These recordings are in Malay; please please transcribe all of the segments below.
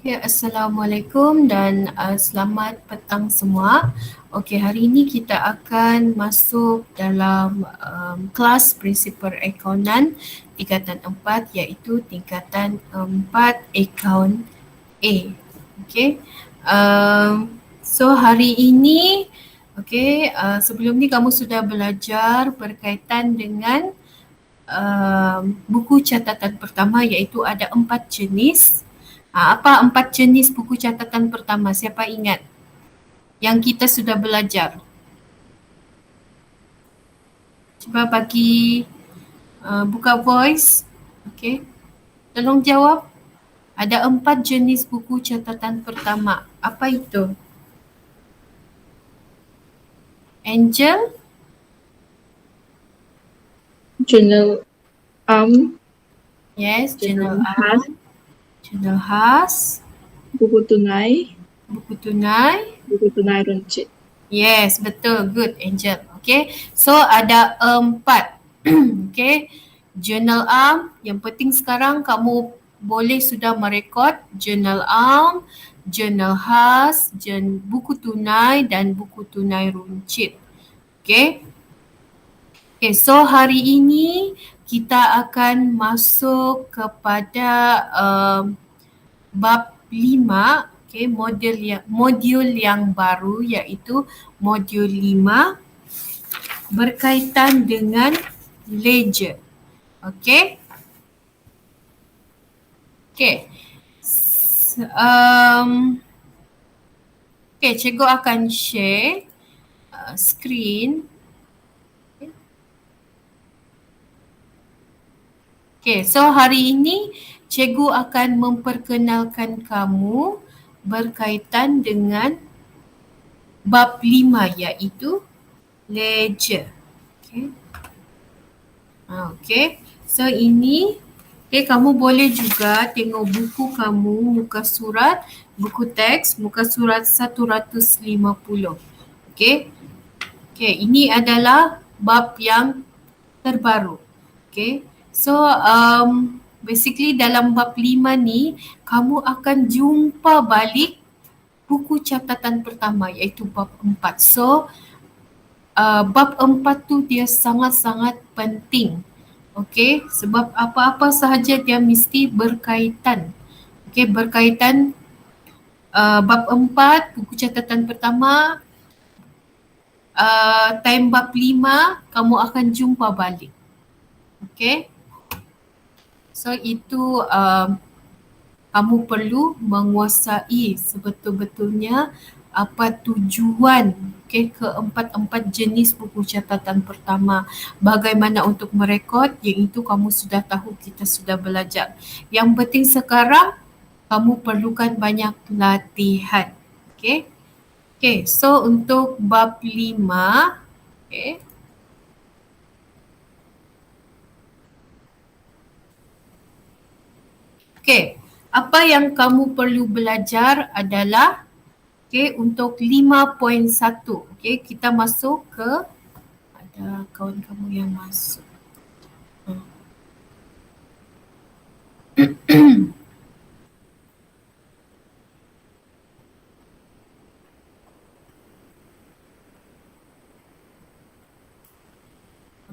Okay, Assalamualaikum dan selamat petang semua. Okey, hari ini kita akan masuk dalam kelas prinsipal akauntan tingkatan 4 iaitu tingkatan 4 akaun A. Okey. So hari ini sebelum ni kamu sudah belajar berkaitan dengan buku catatan pertama iaitu ada 4 jenis. Apa 4 jenis buku catatan pertama? Siapa ingat? Yang kita sudah belajar. Cuba bagi buka voice. Okey. Tolong jawab. Ada 4 jenis buku catatan pertama. Apa itu? Angel? Journal Yes, Journal khas. Journal khas. Buku tunai. Buku tunai. Buku tunai runcit. Yes, betul. Good, Angel. Okay. So, ada 4. Okay. Journal yang penting sekarang kamu boleh sudah merekod journal journal khas, buku tunai dan buku tunai runcit. Okay. Okay, so hari ini kita akan masuk kepada bab 5, okay, modul yang baru iaitu modul 5 berkaitan dengan ledger. Okay. Okay. Okay, cikgu akan share screen. Okay, so hari ini cikgu akan memperkenalkan kamu berkaitan dengan bab 5 iaitu ledger. Okay. Okay. So ini kamu boleh juga tengok buku kamu, muka surat, buku teks, muka surat 150. Okay. Okay, ini adalah bab yang terbaru. Okay. So basically dalam bab 5 ni kamu akan jumpa balik buku catatan pertama iaitu bab 4. So bab 4 tu dia sangat-sangat penting. Okey, sebab apa-apa sahaja dia mesti berkaitan. Okey, berkaitan bab 4 buku catatan pertama, time bab 5 kamu akan jumpa balik. Okey. So itu kamu perlu menguasai sebetul-betulnya apa tujuan keempat-empat jenis buku catatan pertama. Bagaimana untuk merekod, yang itu kamu sudah tahu, kita sudah belajar. Yang penting sekarang kamu perlukan banyak latihan. Okay. Okay, so untuk bab 5, okay. Okay, apa yang kamu perlu belajar adalah untuk 5.1. Okay, kita masuk ke, ada kawan kamu yang masuk.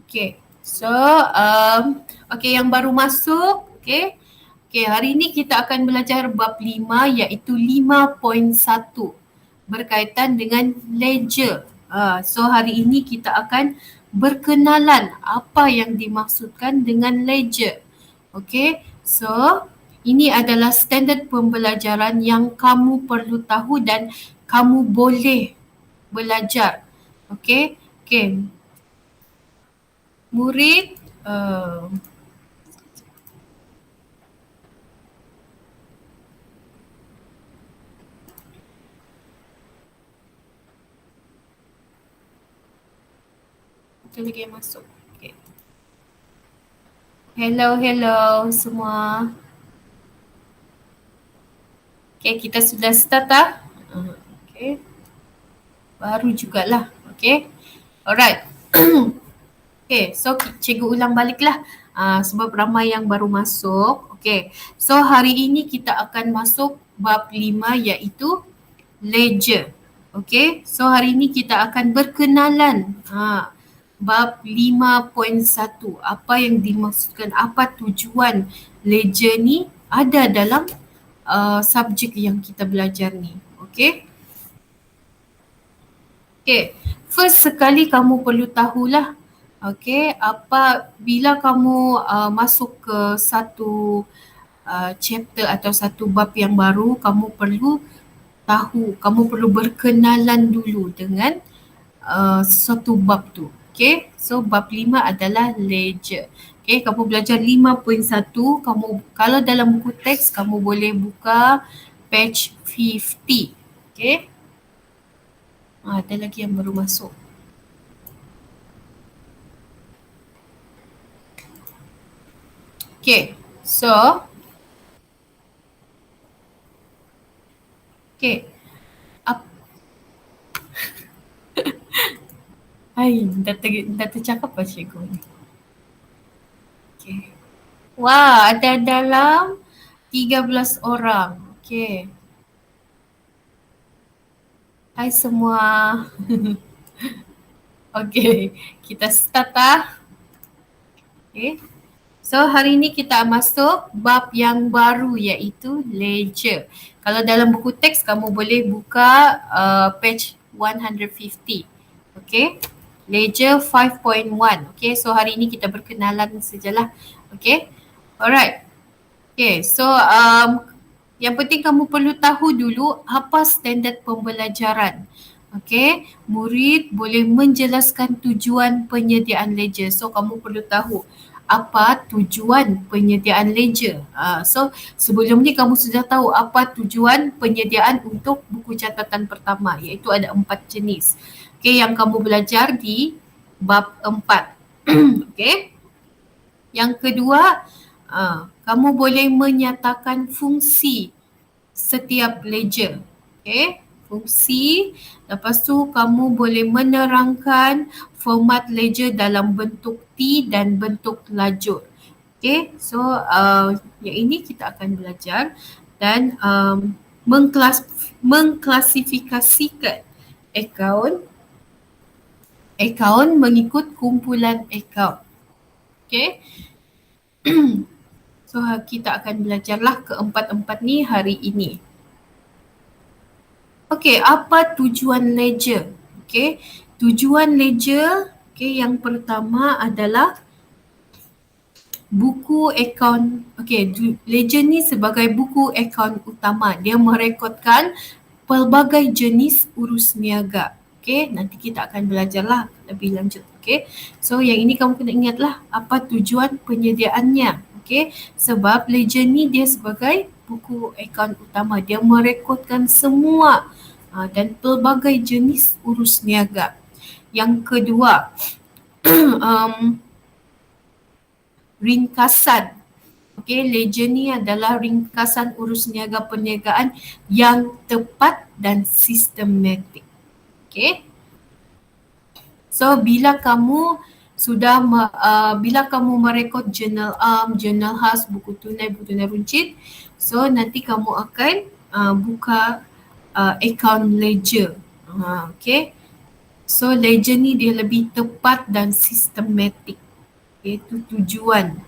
Okay, so yang baru masuk, okay, hari ini kita akan belajar bab 5 iaitu 5.1 berkaitan dengan ledger. So hari ini kita akan berkenalan apa yang dimaksudkan dengan ledger. Okay, so ini adalah standard pembelajaran yang kamu perlu tahu dan kamu boleh belajar. Okay, murid itu lagi yang masuk. Okay. Hello semua. Okay, kita sudah start lah. Okay. Baru jugalah. Okay. Alright. Okay, so cikgu ulang balik lah. sebab ramai yang baru masuk. Okay, so hari ini kita akan masuk bab 5 iaitu ledger. Okay, so hari ini kita akan berkenalan bab 5.1. Apa yang dimaksudkan, apa tujuan ledger ni ada dalam subjek yang kita belajar ni. Okay. Okay, first sekali kamu perlu tahulah, okay, bila kamu masuk ke satu chapter atau satu bab yang baru, kamu perlu tahu, kamu perlu berkenalan dulu dengan sesuatu bab tu. Okay, so bab 5 adalah ledger. Okay, kamu belajar 5.1, kamu kalau dalam buku teks kamu boleh buka page 50. Okay. Ada lagi yang baru masuk. Okay, so okay. Dah tercakap apa cikgu ni? Okay. Wah, ada dalam 13 orang. Okay. Hai semua. Okay, kita start Okay. So hari ini kita masuk bab yang baru iaitu ledger. Kalau dalam buku teks kamu boleh buka page 150. Okay. Ledger 5.1. Okay, so hari ini kita berkenalan sajalah. Okay. Alright. Okay, so yang penting kamu perlu tahu dulu apa standard pembelajaran. Okay, murid boleh menjelaskan tujuan penyediaan ledger. So kamu perlu tahu apa tujuan penyediaan ledger. So sebelum ni kamu sudah tahu apa tujuan penyediaan untuk buku catatan pertama, iaitu ada 4 jenis. Okay, yang kamu belajar di bab 4. Okay. Yang kedua, kamu boleh menyatakan fungsi setiap ledger. Okay, fungsi. Lepas tu kamu boleh menerangkan format ledger dalam bentuk T dan bentuk lajur. Okay, so yang ini kita akan belajar dan mengklasifikasikan akaun mengikut kumpulan akaun. Okay. So kita akan belajarlah keempat-empat ni hari ini. Okay, apa tujuan ledger? Okay, tujuan ledger, okay, yang pertama adalah buku akaun. Okay, ledger ni sebagai buku akaun utama. Dia merekodkan pelbagai jenis urus niaga. Okay, nanti kita akan belajarlah lebih lanjut. Okay, so yang ini kamu kena ingatlah apa tujuan penyediaannya. Okay, sebab ledger ni dia sebagai buku akaun utama. Dia merekodkan semua dan pelbagai jenis urus niaga. Yang kedua, ringkasan. Okay, ledger ni adalah ringkasan urus niaga perniagaan yang tepat dan sistematik. Okay. So bila kamu bila kamu merekod jurnal jurnal khas, buku tunai runcit, so nanti kamu akan buka account ledger. Okay. So ledger ni dia lebih tepat dan sistematik. Okay, itu tujuan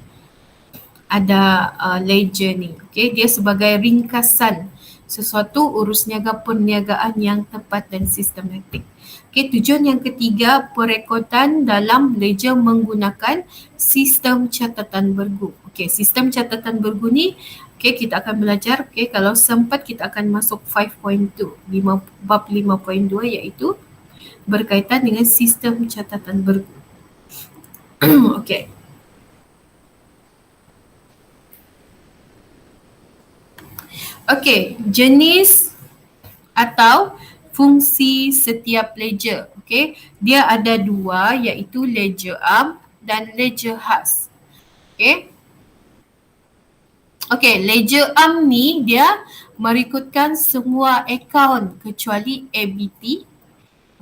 ada ledger ni. Okay, dia sebagai ringkasan sesuatu urus niaga perniagaan yang tepat dan sistematik. Okay, tujuan yang ketiga, perekodan dalam ledger menggunakan sistem catatan bergu. Okay, sistem catatan bergu ni, okay, kita akan belajar. Okay, kalau sempat kita akan masuk 5.2, bab 5.2 iaitu berkaitan dengan sistem catatan bergu. Okay. Okay, jenis atau fungsi setiap ledger. Okay, dia ada dua iaitu ledger am dan ledger khas. Okay. Okay, ledger am ni dia merekodkan semua akaun kecuali ABT.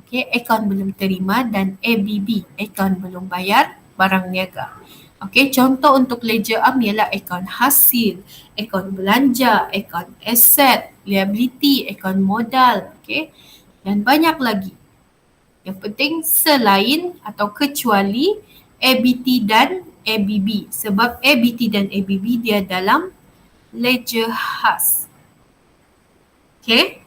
Okay, akaun belum terima, dan ABB, akaun belum bayar barang niaga. Okey, contoh untuk ledger am ialah akaun hasil, akaun belanja, akaun aset, liability, akaun modal, okey. Dan banyak lagi. Yang penting selain atau kecuali ABT dan ABB. Sebab ABT dan ABB dia dalam ledger khas. Okay.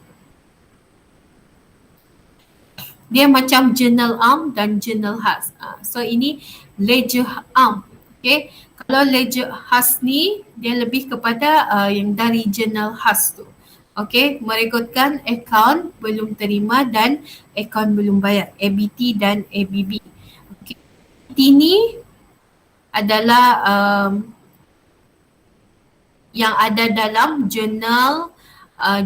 Dia macam journal arm dan journal khas. So ini ledger arm. Okay. Kalau ledger khas ni dia lebih kepada yang dari journal khas tu. Okay, merekodkan akaun belum terima dan akaun belum bayar, ABT dan ABB. Okay. Ini adalah yang ada dalam jurnal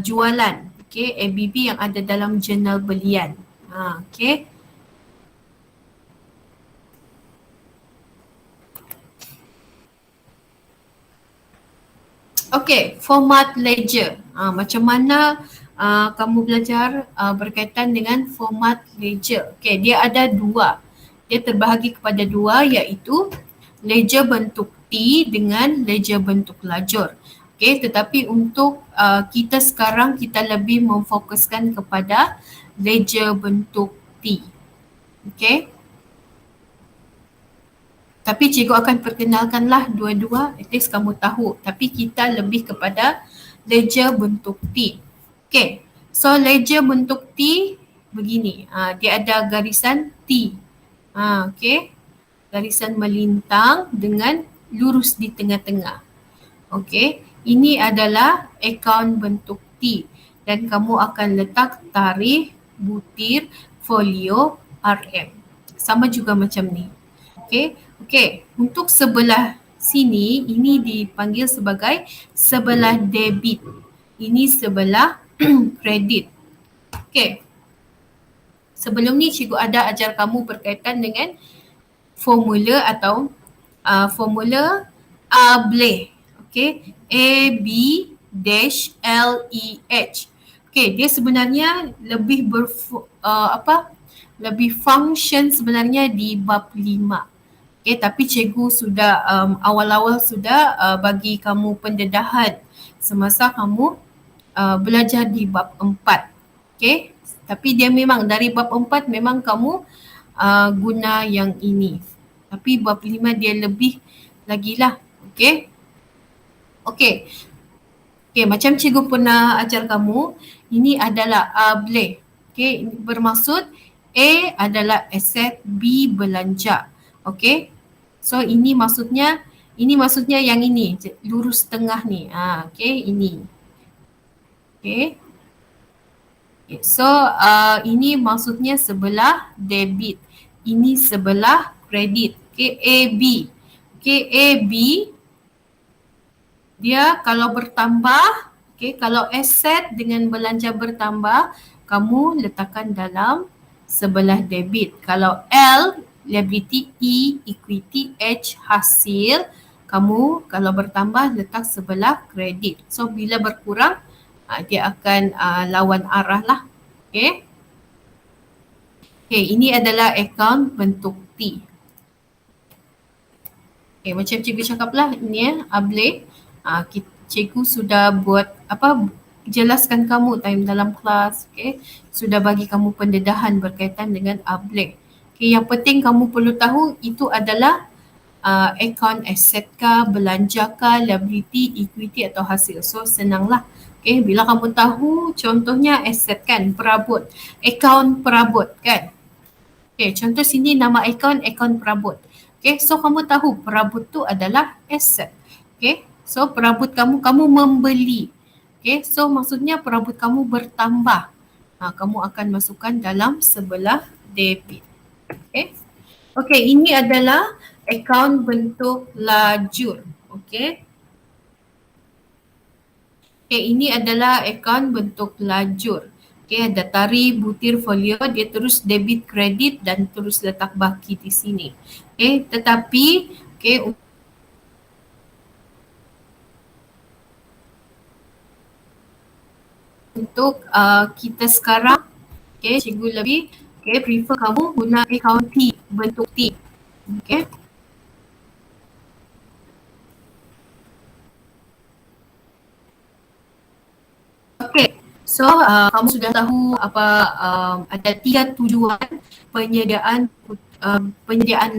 jualan. Okay, ABB yang ada dalam jurnal belian. Okay. Okay, format ledger. Macam mana kamu belajar berkaitan dengan format ledger. Okay, dia ada dua. Dia terbahagi kepada dua iaitu ledger bentuk T dengan ledger bentuk lajur. Okay, tetapi untuk kita sekarang kita lebih memfokuskan kepada ledger bentuk T. Okay. Tapi cikgu akan perkenalkanlah dua-dua, at least kamu tahu. Tapi kita lebih kepada ledger bentuk T. Okay, so ledger bentuk T begini. Dia ada garisan T. Okay, garisan melintang dengan lurus di tengah-tengah. Okay, ini adalah akaun bentuk T. Dan kamu akan letak tarikh, butir, folio, RM. Sama juga macam ni. Okay, untuk sebelah sini, ini dipanggil sebagai sebelah debit. Ini sebelah kredit. Okay. Sebelum ni cikgu ada ajar kamu berkaitan dengan formula atau formula ABLEH. Okay, A-B-L-E-H. Okay, dia sebenarnya lebih lebih function sebenarnya di bab 5. Okay, tapi cikgu sudah awal-awal sudah bagi kamu pendedahan semasa kamu belajar di bab 4. Okay, tapi dia memang dari bab 4 memang kamu guna yang ini. Tapi bab 5 dia lebih lagi lah. Okay. Okay. Okay, macam cikgu pernah ajar kamu, ini adalah ABLEH. Okay, bermaksud A adalah aset, B belanja. Okay. So ini maksudnya yang ini, lurus tengah ni. Okay, ini. Okay. So ini maksudnya sebelah debit. Ini sebelah kredit. Okay, AB. Okay, AB dia kalau bertambah, okay, kalau aset dengan belanja bertambah, kamu letakkan dalam sebelah debit. Kalau L liability, E equity, H hasil, kamu kalau bertambah letak sebelah kredit. So bila berkurang dia akan lawan arah lah. Okay. Okay, ini adalah akaun bentuk T. Okay, macam cikgu cakap lah, ini ABLEH. Cikgu sudah buat jelaskan kamu time dalam kelas. Okay, sudah bagi kamu pendedahan berkaitan dengan ABLEH. Okay, yang penting kamu perlu tahu itu adalah akaun aset kah, belanja kah, liability, equity atau hasil. So senanglah. Okay, bila kamu tahu contohnya aset kan, perabot, akaun perabot kan. Okay, contoh sini nama akaun perabot. Okay, so kamu tahu perabot tu adalah aset. Okay, so perabot kamu membeli. Okay, so maksudnya perabot kamu bertambah. Kamu akan masukkan dalam sebelah debit. Okay. Okay, ini adalah akaun bentuk lajur. Okay. Okay, ini adalah akaun bentuk lajur. Okay, ada tarikh, butir, folio, dia terus debit, kredit dan terus letak baki di sini. Okay, tetapi okay, untuk kita sekarang, okay, cikgu lebih prefer kamu guna akaun T, bentuk T. Okay. So kamu sudah tahu apa ada 3 tujuan penyediaan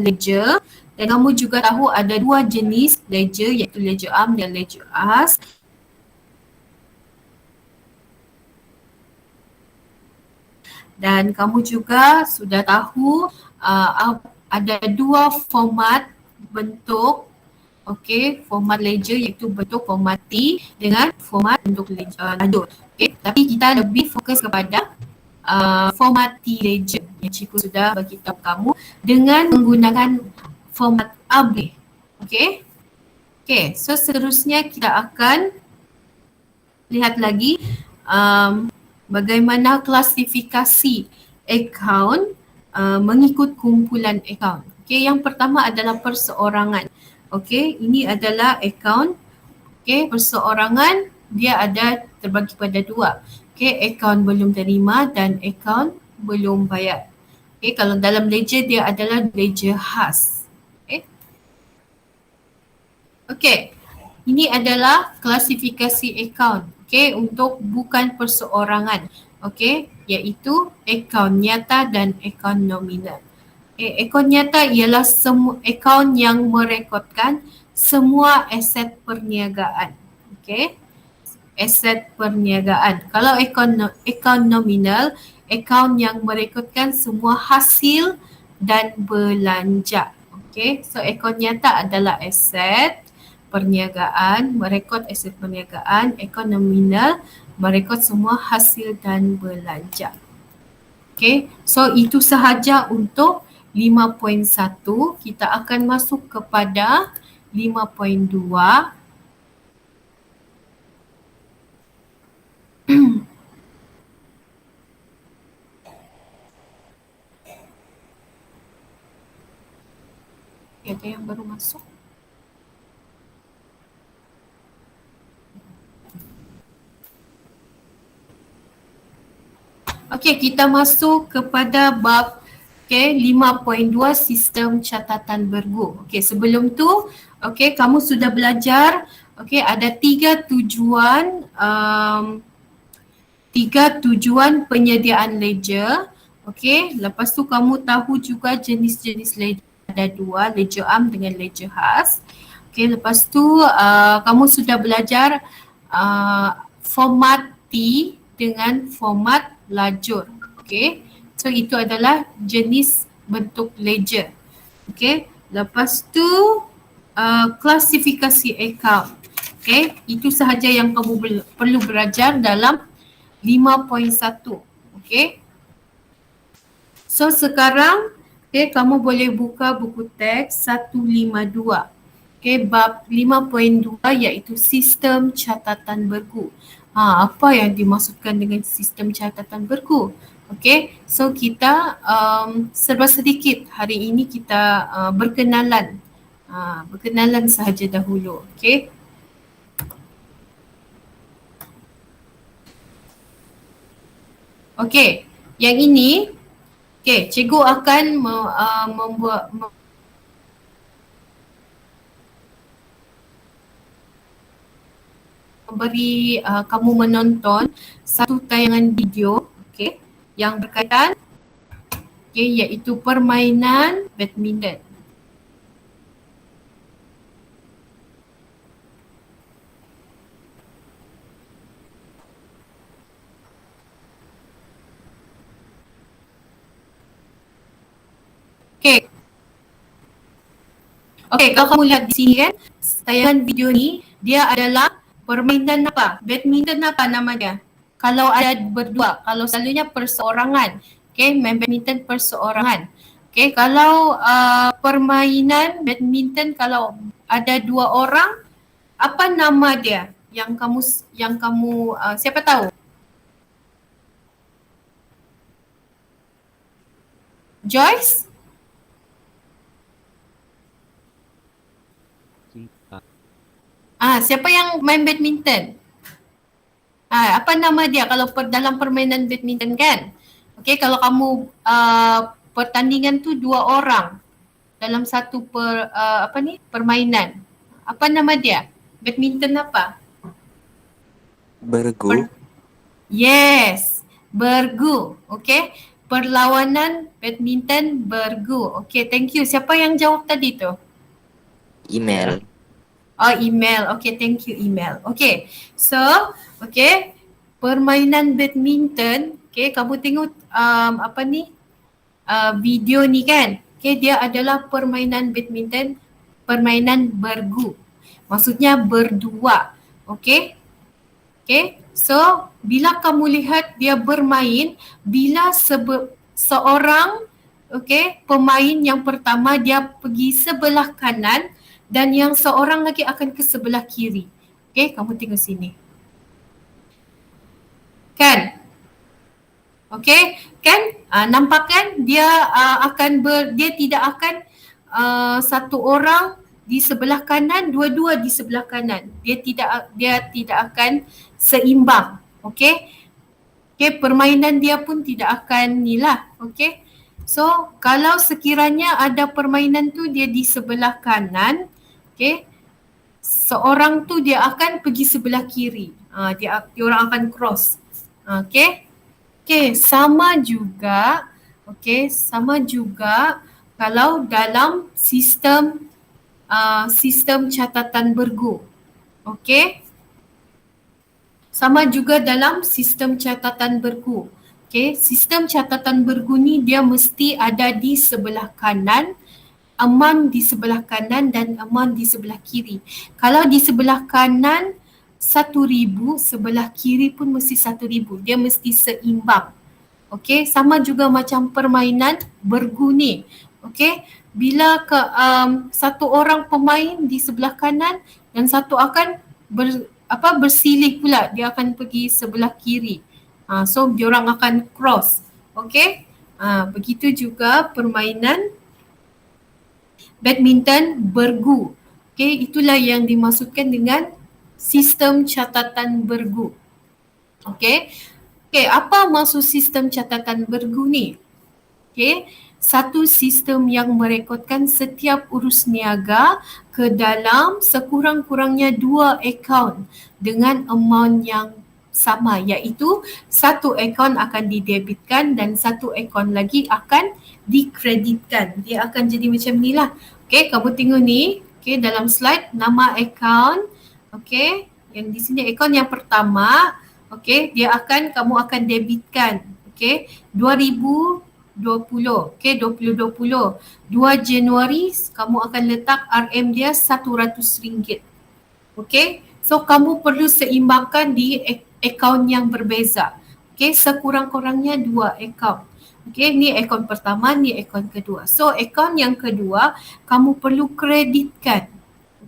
ledger, dan kamu juga tahu ada 2 jenis ledger, iaitu ledger am dan ledger as. Dan kamu juga sudah tahu ada 2 format bentuk, okey, format ledger, iaitu bentuk format T dengan format bentuk lajur. Okey, tapi kita lebih fokus kepada format T ledger yang cikgu sudah bagi tahu kamu dengan menggunakan format ABLE. Okey. Okey, so seterusnya kita akan lihat lagi bagaimana klasifikasi akaun mengikut kumpulan akaun. Okey, yang pertama adalah perseorangan. Okey, ini adalah akaun. Okey, perseorangan dia ada terbagi pada 2. Okey, akaun belum terima dan akaun belum bayar. Okey, kalau dalam ledger dia adalah ledger khas. Okey. Okey, ini adalah klasifikasi akaun. Okey, untuk bukan perseorangan. Okey, iaitu akaun nyata dan akaun nominal. Akaun nyata ialah semua akaun yang merekodkan semua aset perniagaan. Okey, aset perniagaan. Kalau akaun nominal, akaun yang merekodkan semua hasil dan belanja. Okey, so akaun nyata adalah aset perniagaan, merekod aset perniagaan. Akaun nominal merekod semua hasil dan belanja. Okay, so itu sahaja untuk 5.1. Kita akan masuk kepada 5.2. Ada yang baru masuk? Okey, kita masuk kepada bab 5.2 sistem catatan bergu. Okey, sebelum tu kamu sudah belajar ada 3 tujuan penyediaan ledger. Okey, lepas tu kamu tahu juga jenis-jenis ledger, ada 2, ledger am dengan ledger khas. Okey, lepas tu kamu sudah belajar format T dengan format lajur. Okey. So itu adalah jenis bentuk ledger. Okey. Lepas tu klasifikasi akaun. Okey, itu sahaja yang kamu perlu belajar dalam 5.1. Okey. So sekarang kamu boleh buka buku teks 152. Okey, bab 5.2 iaitu sistem catatan bergu. Apa yang dimaksudkan dengan sistem catatan bergu? Okey, so kita serba sedikit hari ini kita berkenalan. Berkenalan sahaja dahulu. Okey. Okey, yang ini cikgu akan memberi kamu menonton satu tayangan video yang berkaitan iaitu permainan badminton. Okey, kalau kamu lihat di sini kan, tayangan video ni dia adalah permainan apa? Badminton apa nama dia? Kalau ada berdua, kalau selalunya perseorangan. Main badminton perseorangan. Kalau permainan badminton kalau ada 2 orang, apa nama dia? Yang kamu siapa tahu? Joyce? Siapa yang main badminton? Apa nama dia kalau dalam permainan badminton kan? Kalau kamu pertandingan tu 2 orang dalam satu permainan. Apa nama dia? Badminton apa? Bergu. Yes, bergu. Okay. Perlawanan badminton bergu. Okay, thank you. Siapa yang jawab tadi tu? Email. Oh, email. Okay, thank you, email. Okay, so, okay, permainan badminton. Okay, kamu tengok apa ni? Video ni kan. Okay, dia adalah permainan badminton, permainan bergu. Maksudnya berdua. Okay. Okay, so bila kamu lihat dia bermain, bila seorang pemain yang pertama dia pergi sebelah kanan dan yang seorang lagi akan ke sebelah kiri. Okay, kamu tengok sini. Kan? Okay, kan? Nampak kan? Dia dia tidak akan satu orang di sebelah kanan, dua-dua di sebelah kanan. Dia tidak akan seimbang. Okay. Okay, permainan dia pun tidak akan ni lah. Okay. So, kalau sekiranya ada permainan tu dia di sebelah kanan, okay, seorang tu dia akan pergi sebelah kiri. Dia orang akan cross. Okay. Okay, sama juga kalau dalam sistem catatan bergu. Okay. Sama juga dalam sistem catatan bergu. Okay, sistem catatan bergu ni dia mesti ada di sebelah kanan, aman di sebelah kanan dan aman di sebelah kiri. Kalau di sebelah kanan 1,000, sebelah kiri pun mesti 1,000. Dia mesti seimbang. Okay, sama juga macam permainan bergu ni. Okay, bila satu orang pemain di sebelah kanan dan satu akan bersilih pula, dia akan pergi sebelah kiri. So diorang akan cross. Okay, begitu juga permainan badminton bergu. Okay, itulah yang dimaksudkan dengan sistem catatan bergu. Okay. Okay, apa maksud sistem catatan bergu ni? Okay, satu sistem yang merekodkan setiap urus niaga ke dalam sekurang-kurangnya 2 akaun dengan amount yang sama, iaitu satu akaun akan didebitkan dan satu akaun lagi akan dikreditkan. Dia akan jadi macam ni lah. Okay, kamu tengok ni. Okay, dalam slide nama akaun. Okay, yang di sini akaun yang pertama. Okay, kamu akan debitkan. Okay, 2020. Okay, 2020. 2 Januari kamu akan letak RM dia RM100. Okay, so kamu perlu seimbangkan di akaun yang berbeza. Okay, sekurang-kurangnya 2 akaun. Okay, ni akaun pertama, ni akaun kedua. So akaun yang kedua kamu perlu kreditkan.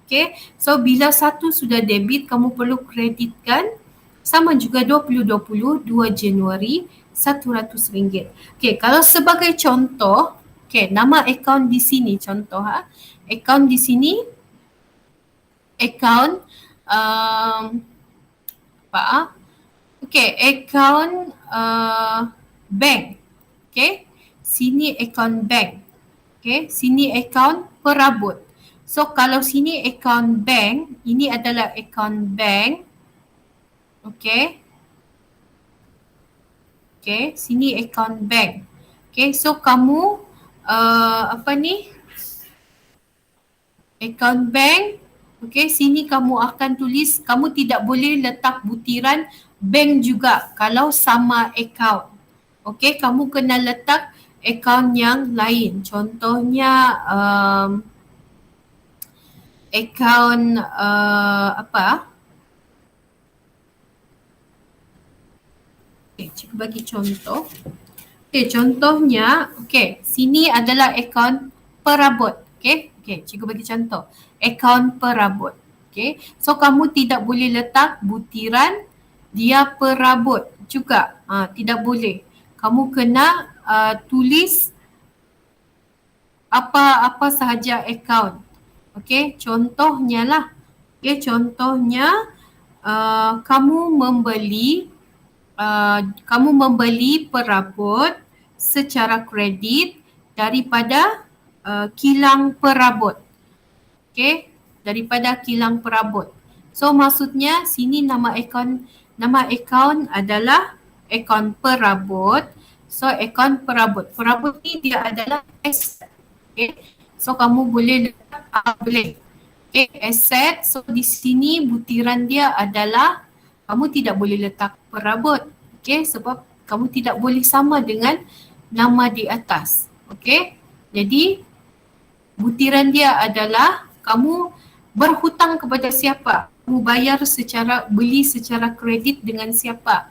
Okay, so bila satu sudah debit kamu perlu kreditkan. Sama juga 2020, 2 Januari, RM100. Okay, kalau sebagai contoh, okay, nama akaun di sini contoh akaun di sini, akaun okay, akaun bank. Okay, sini akaun bank. Okay, sini akaun perabot. So kalau sini akaun bank, ini adalah akaun bank. Okay. Okay, sini akaun bank. Okay, so kamu akaun bank. Okay, sini kamu akan tulis, kamu tidak boleh letak butiran bank juga kalau sama akaun. Okay, kamu kena letak akaun yang lain. Contohnya akaun Okay, cikgu bagi contoh. Okay, contohnya, okay, sini adalah akaun perabot. Okay, cikgu bagi contoh. Akaun perabot. Okay, so kamu tidak boleh letak butiran dia perabot juga. Tidak boleh. Kamu kena tulis apa sahaja akaun. Okay, contohnya lah. Okay, contohnya kamu membeli perabot secara kredit daripada kilang perabot. Okay, daripada kilang perabot. So maksudnya sini nama akaun nama akaun adalah akaun perabot. So akaun perabot. Perabot ni dia adalah aset. Okay. So kamu boleh letak boleh. Okay, aset. So di sini butiran dia adalah kamu tidak boleh letak perabot. Okay, sebab kamu tidak boleh sama dengan nama di atas. Okay, jadi butiran dia adalah kamu berhutang kepada siapa? Kamu bayar beli secara kredit dengan siapa?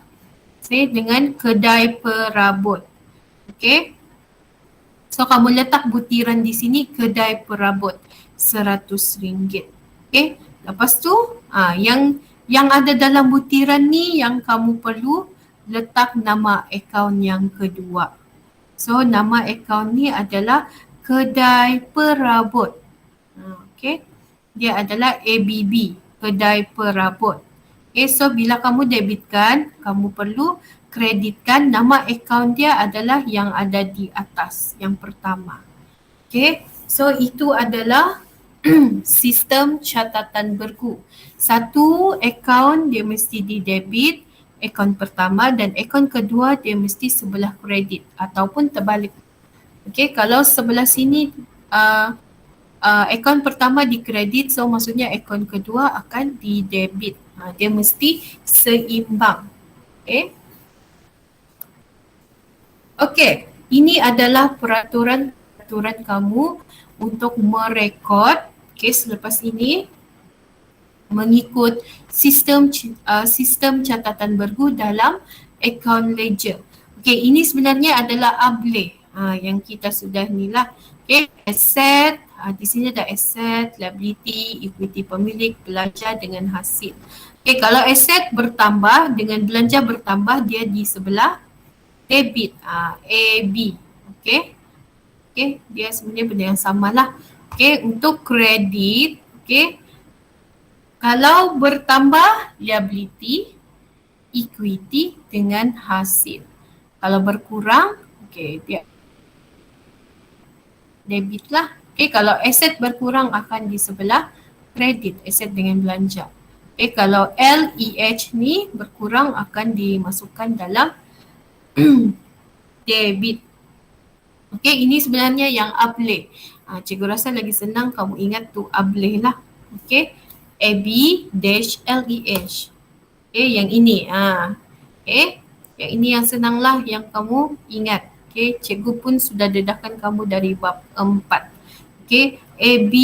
Dengan kedai perabot. Okay. So kamu letak butiran di sini kedai perabot RM100. Okay. Lepas tu yang ada dalam butiran ni yang kamu perlu letak nama akaun yang kedua. So nama akaun ni adalah kedai perabot. Okay. Dia adalah ABB, kedai perabot. Okay, so bila kamu debitkan, kamu perlu kreditkan nama akaun dia adalah yang ada di atas, yang pertama. Okay, so itu adalah sistem catatan bergu. Satu akaun dia mesti di debit, akaun pertama, dan akaun kedua dia mesti sebelah kredit ataupun terbalik. Okay, kalau sebelah sini akaun pertama di kredit, so maksudnya akaun kedua akan di debit. Dia mesti seimbang. Okay. Okay, ini adalah peraturan kamu untuk merekod kes selepas ini mengikut sistem catatan bergu dalam account ledger. Okay, ini sebenarnya adalah ableh yang kita sudah ni lah. Okay, aset, di sini ada aset, liability, equity pemilik, belanja dengan hasil. Okay, kalau aset bertambah dengan belanja bertambah, dia di sebelah debit, AB. Okay. Okay, dia sebenarnya benda yang sama lah. Okay, untuk kredit, okay, kalau bertambah liability, equity dengan hasil. Kalau berkurang, okay, dia debit lah. Okay, kalau aset berkurang akan di sebelah kredit, aset dengan belanja. Okay, kalau LEH ni berkurang akan dimasukkan dalam debit. Okay, ini sebenarnya yang ableh. Cikgu rasa lagi senang kamu ingat tu ableh lah. Okay, AB-LEH. Okay, yang ini. Okay, yang ini yang senang lah yang kamu ingat. Okay, cikgu pun sudah dedahkan kamu dari bab 4. Okay, AB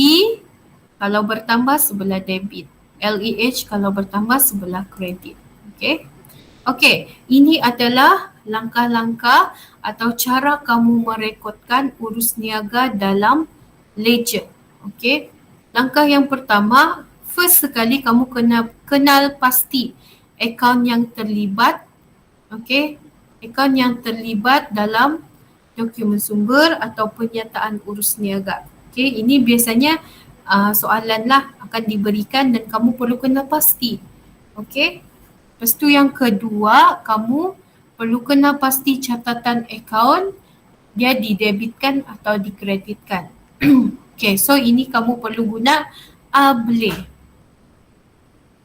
kalau bertambah sebelah debit. LEH kalau bertambah sebelah kredit. Okay. Okay, ini adalah langkah-langkah atau cara kamu merekodkan urus niaga dalam ledger. Okay. Langkah yang pertama, first sekali kamu kena kenal pasti akaun yang terlibat. Okay. Akaun yang terlibat dalam dokumen sumber atau penyataan urus niaga. Okay, ini biasanya soalan lah akan diberikan dan kamu perlu kenal pasti. Okay. Lepas tu yang kedua, kamu perlu kenal pasti catatan akaun dia didebitkan atau dikreditkan. Okay, so ini kamu perlu guna ableh.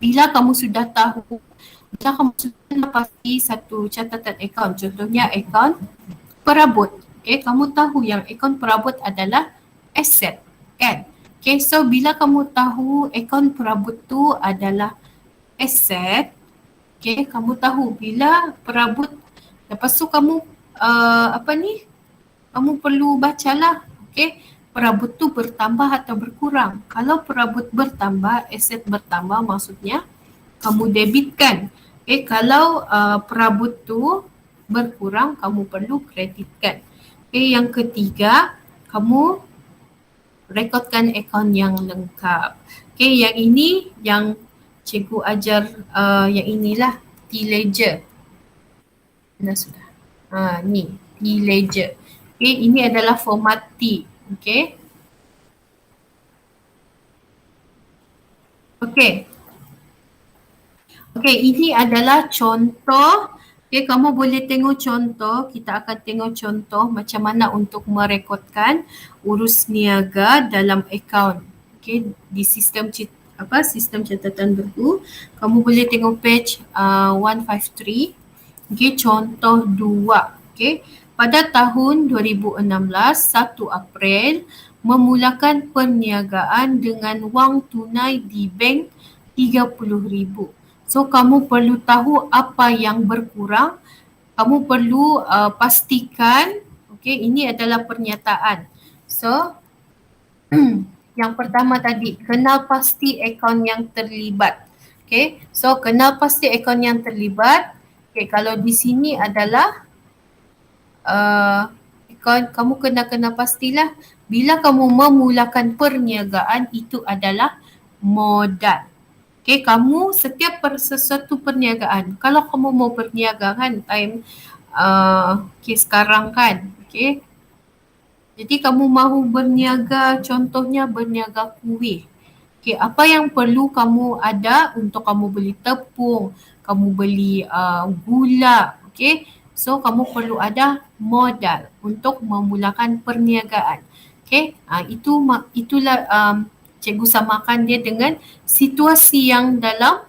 Bila kamu sudah tahu, bila kamu sudah kenal pasti satu catatan akaun, contohnya akaun perabot. Okay, kamu tahu yang akaun perabot adalah aset, kan? Okay, so bila kamu tahu akaun perabot tu adalah aset, okay, kamu tahu bila perabot, lepas tu kamu kamu perlu bacalah, okay, perabot tu bertambah atau berkurang. Kalau perabot bertambah, aset bertambah, maksudnya kamu debitkan. Okay, kalau perabot tu berkurang, kamu perlu kreditkan. Okay, yang ketiga, kamu rekodkan akaun yang lengkap. Okay, yang ini yang cikgu ajar yang inilah T-Ledger. Dah sudah. Ni T-Ledger. Okay, ini adalah format T. Okay. Okay. Okay, ini adalah contoh. Okay, kamu boleh tengok contoh. Kita akan tengok contoh macam mana untuk merekodkan urus niaga dalam akaun. Okay, di sistem sistem catatan bergu. Kamu boleh tengok page 153. Okey, contoh 2. Okey, pada tahun 2016, 1 April memulakan perniagaan dengan wang tunai di bank 30,000. So kamu perlu tahu apa yang berkurang. Kamu perlu pastikan, okey, ini adalah pernyataan. So yang pertama tadi, kenal pasti akaun yang terlibat. Okay, so kenal pasti akaun yang terlibat. Okay, kalau di sini adalah akaun, kamu kena pastilah bila kamu memulakan perniagaan itu adalah modal. Okay, kamu setiap sesuatu perniagaan, kalau kamu mau berniaga kan time okay, sekarang kan, okay, jadi kamu mahu berniaga, contohnya berniaga kuih. Okay, apa yang perlu kamu ada untuk kamu beli tepung, kamu beli gula, okay. So kamu perlu ada modal untuk memulakan perniagaan. Okay, itulah cikgu samakan dia dengan situasi yang dalam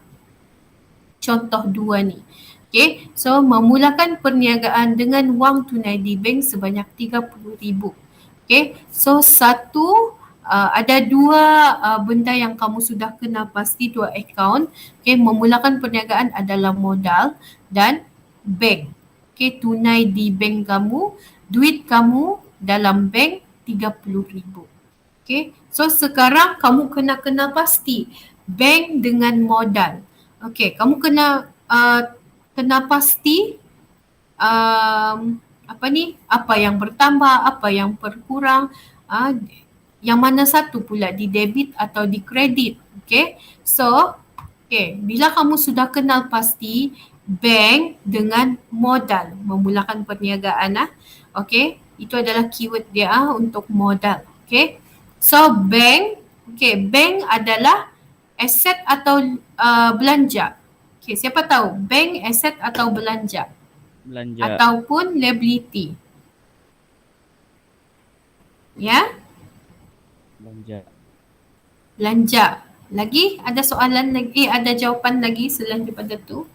contoh 2 ni. Okay, so memulakan perniagaan dengan wang tunai di bank sebanyak 30,000. Okay, so ada 2 benda yang kamu sudah kena pasti, 2 akaun. Okay, memulakan perniagaan adalah modal dan bank. Okay, tunai di bank kamu, duit kamu dalam bank 30,000. Okay, so sekarang kamu kena pasti bank dengan modal. Okay, kamu kena pasti apa yang bertambah, apa yang berkurang, yang mana satu pula, di debit atau di kredit. Okay, so bila kamu sudah kenal pasti bank dengan modal memulakan perniagaan, okay, itu adalah keyword dia untuk modal. Okay, so bank adalah aset atau belanja. Okay, siapa tahu bank aset atau belanja? Belanja. Ataupun liability. Ya? Belanja. Lagi ada soalan lagi, ada jawapan lagi selain daripada tu?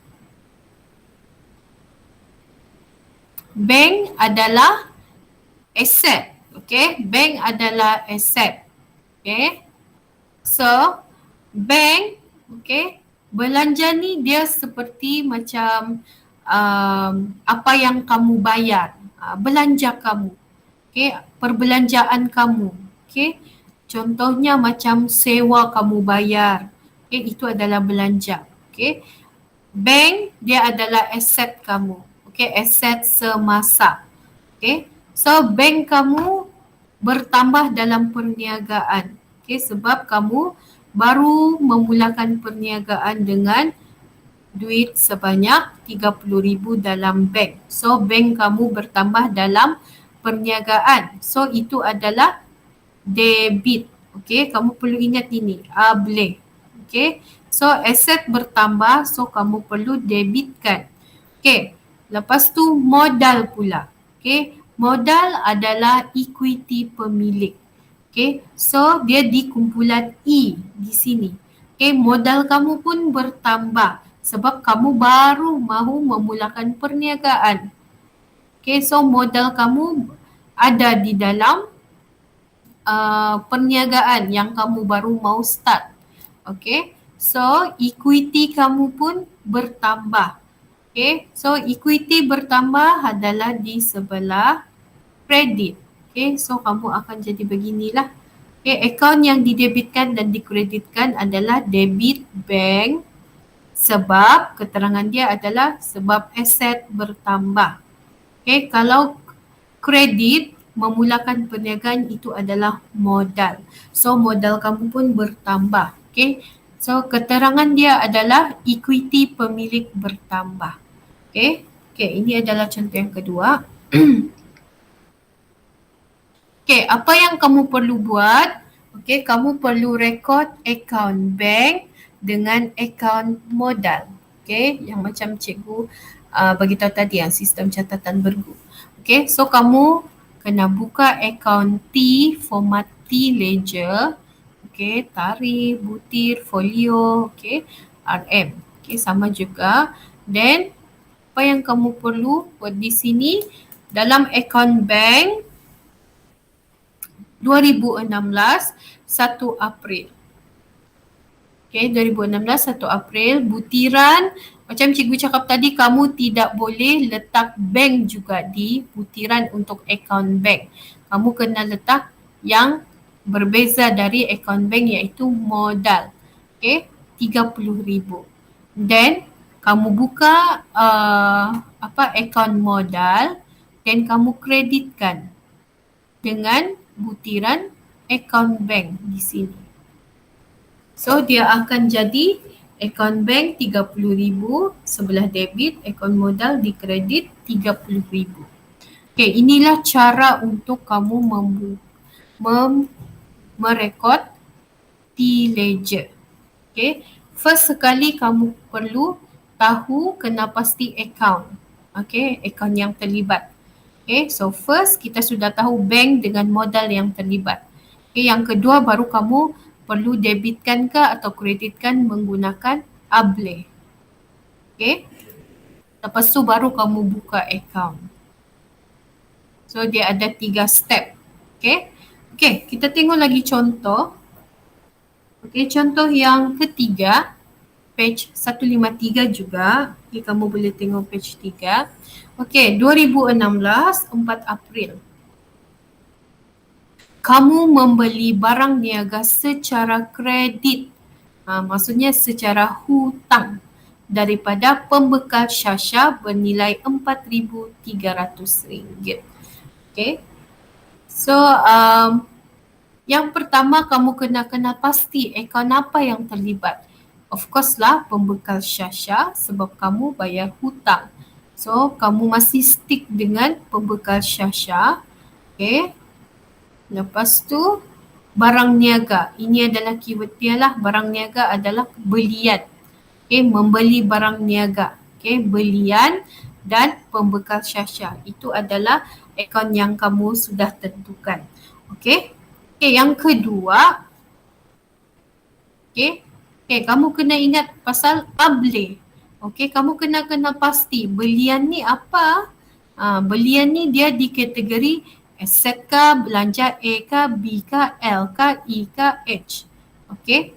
Bank adalah aset. Okay, bank adalah aset. Okay, so bank, okay, belanja ni dia seperti macam apa yang kamu bayar, belanja kamu, okay, perbelanjaan kamu, okay. Contohnya macam sewa kamu bayar, okay, itu adalah belanja, okay. Bank dia adalah aset kamu, okay, aset semasa, okay. So bank kamu bertambah dalam perniagaan, okay, sebab kamu baru memulakan perniagaan dengan duit sebanyak 30,000 dalam bank. So bank kamu bertambah dalam perniagaan. So itu adalah debit. Okay, kamu perlu ingat ini. Boleh. Okay, so aset bertambah, so kamu perlu debitkan. Okay, lepas tu modal pula. Okay, modal adalah equity pemilik. Okay, so dia di kumpulan E di sini. Okay, modal kamu pun bertambah sebab kamu baru mahu memulakan perniagaan. Okay, so modal kamu ada di dalam perniagaan yang kamu baru mau start. Okay, so equity kamu pun bertambah. Okay, so equity bertambah adalah di sebelah kredit. Okay, so kamu akan jadi beginilah. Okay, akaun yang didebitkan dan dikreditkan adalah debit bank sebab keterangan dia adalah sebab aset bertambah. Okay, kalau kredit memulakan perniagaan itu adalah modal. So modal kamu pun bertambah. Okay, so keterangan dia adalah equity pemilik bertambah. Okay, ini adalah contoh yang kedua. Okay, apa yang kamu perlu buat? Okay, kamu perlu rekod akaun bank dengan akaun modal. Okay, yang macam cikgu bagi tahu tadi yang sistem catatan bergu. Okay, so kamu kena buka akaun T, format T ledger. Okay, tarikh, butir, folio, okay, RM. Okay, sama juga. Then, apa yang kamu perlu buat di sini dalam akaun bank 2016 1 April. Okay, 2016 1 April, butiran macam cikgu cakap tadi, kamu tidak boleh letak bank juga di butiran untuk akaun bank. Kamu kena letak yang berbeza dari akaun bank iaitu modal. Okay, 30,000. Then kamu buka akaun modal dan kamu kreditkan dengan butiran akaun bank di sini. So dia akan jadi akaun bank 30,000 sebelah debit, akaun modal di kredit 30,000. Okay, inilah cara untuk kamu merekod T-Ledger. Okay, first sekali kamu perlu tahu kena pasti akaun. Okay, akaun yang terlibat. Okay, so first kita sudah tahu bank dengan modal yang terlibat. Okay, yang kedua baru kamu perlu debitkan ke atau kreditkan menggunakan ABLE. Okay, lepas tu baru kamu buka akaun. So dia ada 3 step. Okay, okay, kita tengok lagi contoh. Okay, contoh yang ketiga, page 153 juga. Okay, kamu boleh tengok page 3. Okay, 2016 4 April. Kamu membeli barang niaga secara kredit. Maksudnya secara hutang daripada pembekal Syasha bernilai RM4,300. Okay. So, yang pertama kamu kena pasti akaun apa yang terlibat. Of course lah pembekal Syasha sebab kamu bayar hutang. So, kamu masih stick dengan pembekal Syasha. Okay. Lepas tu barang niaga. Ini adalah keyword dia lah. Barang niaga adalah belian. Okay, membeli barang niaga. Okay, belian dan pembekal Syasha. Itu adalah akaun yang kamu sudah tentukan. Okay. Okay, yang kedua. Okay. Okay, kamu kena ingat pasal ABLE. Okay, kamu kena pasti belian ni apa? Belian ni dia di kategori aset kah, belanja A kah, B kah, L kah, E kah, H. Okay.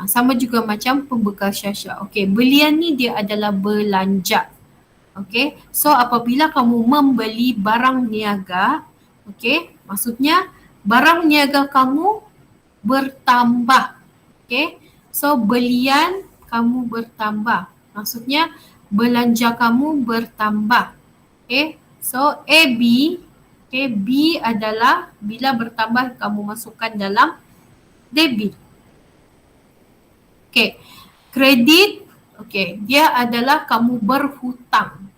Sama juga macam pembekal Syasha. Okay, belian ni dia adalah belanja. Okay, so apabila kamu membeli barang niaga, okay, maksudnya barang niaga kamu bertambah. Okay, so belian kamu bertambah. Maksudnya belanja kamu bertambah. Okay, so AB. Okay, B adalah bila bertambah kamu masukkan dalam debit. Okay, kredit, okay, dia adalah kamu berhutang.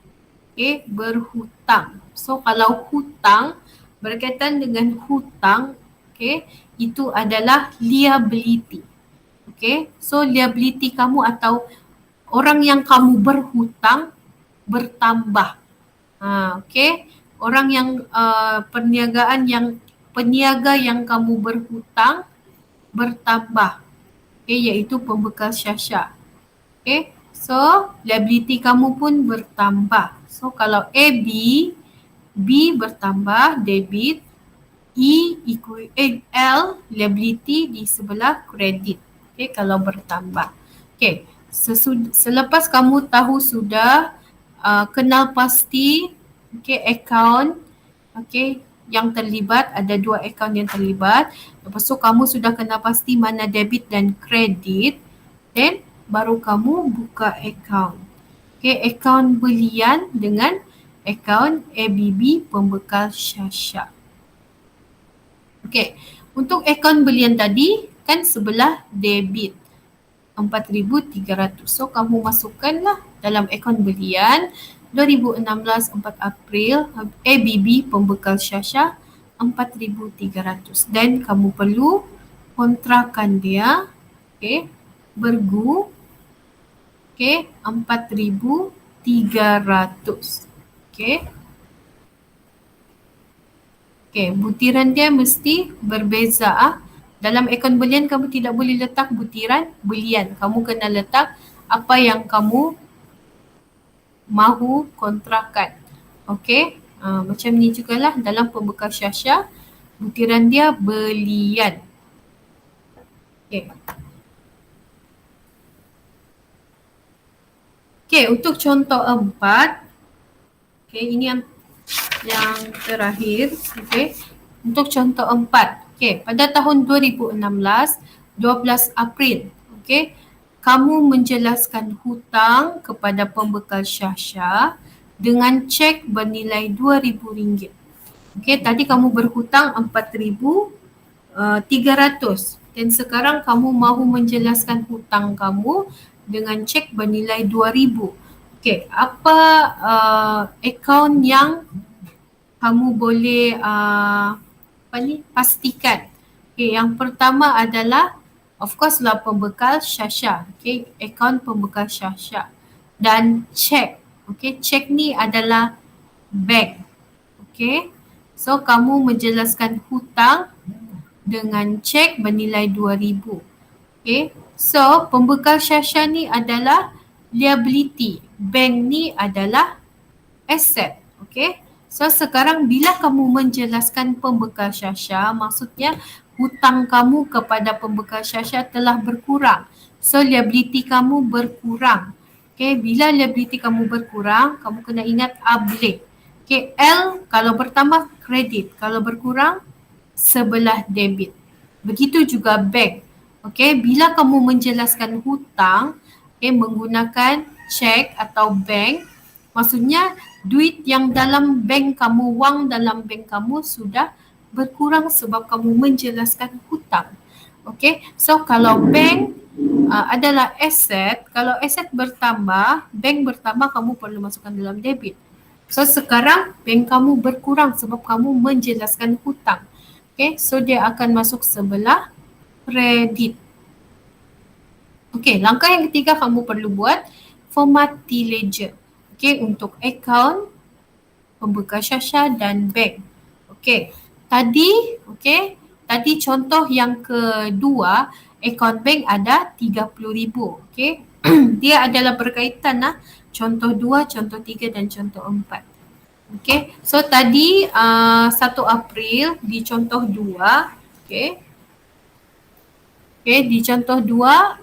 Okay, berhutang. So kalau hutang, berkaitan dengan hutang, okay, itu adalah liability. Okay, so liability kamu atau orang yang kamu berhutang bertambah. Okay. Orang yang peniaga yang kamu berhutang bertambah. Okay, iaitu pembekal Syasha. Okay, so liability kamu pun bertambah. So kalau AB, B bertambah debit, L liability di sebelah kredit. Okay, kalau bertambah. Okay, selepas kamu tahu sudah kenal pasti okay, akaun okay, yang terlibat, ada 2 akaun yang terlibat. Lepas tu kamu sudah kenal pasti mana debit dan kredit. Then baru kamu buka akaun. Okay, akaun belian dengan akaun ABB pembekal Syasha. Okay, untuk akaun belian tadi kan sebelah debit 4,300. So kamu masukkanlah dalam akaun belian 2016 4 April ABB pembekal Syasha 4,300 dan kamu perlu kontrakan dia. Okay, bergu. Okay, 4,300. Okay. Okay, butiran dia mesti berbeza Dalam akaun belian kamu tidak boleh letak butiran belian. Kamu kena letak apa yang kamu mahu kontrakan. Okey. Macam ni jugalah dalam pembekal Syasha, butiran dia belian. Okey. Okey, untuk contoh 4. Okey, ini yang terakhir. Okey. Untuk contoh 4. Okey, pada tahun 2016, 12 April. Okey. Kamu menjelaskan hutang kepada pembekal Syasha dengan cek bernilai RM2,000. Okey, tadi kamu berhutang RM4,300 dan sekarang kamu mahu menjelaskan hutang kamu dengan cek bernilai RM2,000. Okey, apa akaun yang kamu boleh pastikan? Okey, yang pertama adalah of course lah pembekal Syasha. Okey, akaun pembekal Syasha dan cek. Okey, cek ni adalah bank. Okey, so kamu menjelaskan hutang dengan cek bernilai RM2,000. Okay, so pembekal Syasha ni adalah liability. Bank ni adalah asset. Okay, so sekarang bila kamu menjelaskan pembekal Syasha, maksudnya hutang kamu kepada pembekal Syasha telah berkurang. So liability kamu berkurang. Okay, bila liability kamu berkurang, kamu kena ingat ablik. Okay, L kalau bertambah kredit, kalau berkurang sebelah debit. Begitu juga bank. Okey, bila kamu menjelaskan hutang, menggunakan cek atau bank, maksudnya duit yang dalam bank kamu, wang dalam bank kamu sudah berkurang sebab kamu menjelaskan hutang. Okey, so kalau bank adalah aset, kalau aset bertambah, bank bertambah, kamu perlu masukkan dalam debit. So sekarang bank kamu berkurang sebab kamu menjelaskan hutang. Okay, so dia akan masuk sebelah kredit. Okay, langkah yang ketiga kamu perlu buat formati ledger. Okay, untuk akaun, pembekal Syasha dan bank. Okay, tadi contoh yang kedua, akaun bank ada RM30,000. Okay, dia adalah berkaitan lah. Contoh 2, contoh 3 dan contoh 4. Okay, so tadi 1 April di contoh 2, okay, di contoh 2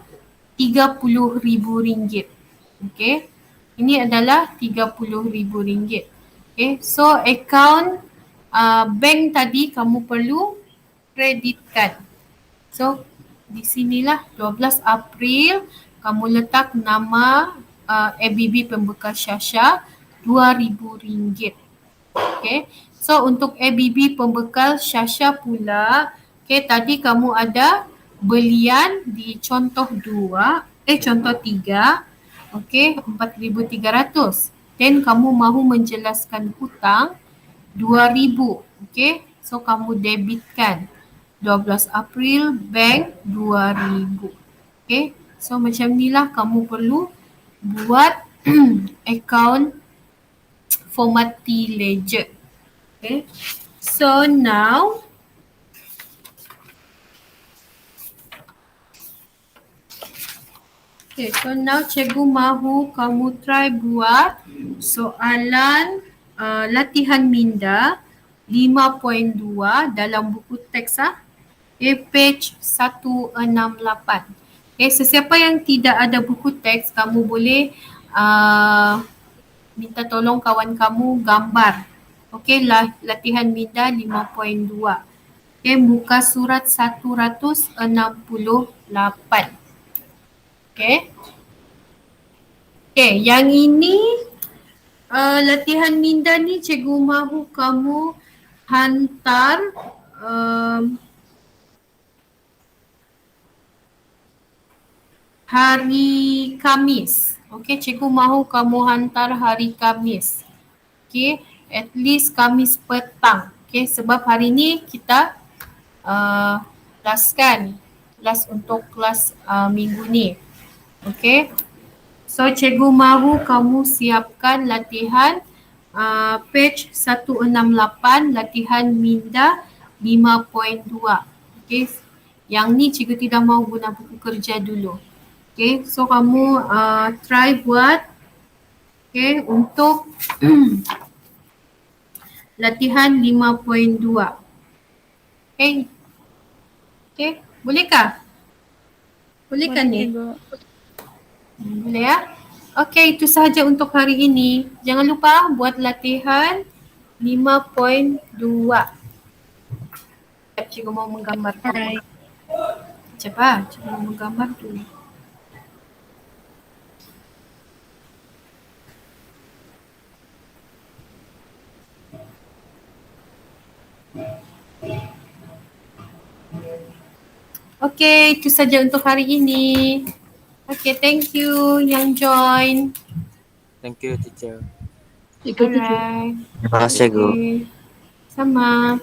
RM30,000. Okay, ini adalah RM30,000. Okay, so akaun bank tadi kamu perlu kreditkan. So di sinilah 12 April kamu letak nama ABB pembekal Syasha RM2,000. Okay, so untuk ABB pembekal Syasha pula, okay, tadi kamu ada belian di contoh 2, contoh 3, okay, RM4,300. Then kamu mahu menjelaskan hutang RM2,000. Okay, so kamu debitkan 12 April bank RM2,000. Okay, so macam inilah kamu perlu buat akaun formati ledger. Okay, so now cikgu mahu kamu try buat soalan latihan minda 5.2 dalam buku teks page 168. Okay, sesiapa yang tidak ada buku teks, kamu boleh minta tolong kawan kamu gambar. Okey, latihan minda 5.2. Okey, muka surat 168. Okey. Okey, yang ini latihan minda ni cikgu mahu kamu hantar hari Khamis. Okey, cikgu mahu kamu hantar hari Khamis. Okey, at least Khamis petang. Okey, sebab hari ni kita kelas untuk kelas minggu ni. Okey. So cikgu mahu kamu siapkan latihan page 168, latihan minda 5.2. Okey. Yang ni cikgu tidak mau guna buku kerja dulu. Okay, so kamu try buat untuk latihan 5.2. Okay, bolehkah? Bolehkah ni? Boleh ya? Okay, itu sahaja untuk hari ini. Jangan lupa buat latihan 5.2. Cikgu mau menggambar. Alright. Cepat, cikgu mau menggambar dulu. Okay, itu saja untuk hari ini. Okay, thank you yang join. Thank you, teacher. Cikgu tujuh. Alright. Terima kasih, Gu. Okay. Sama.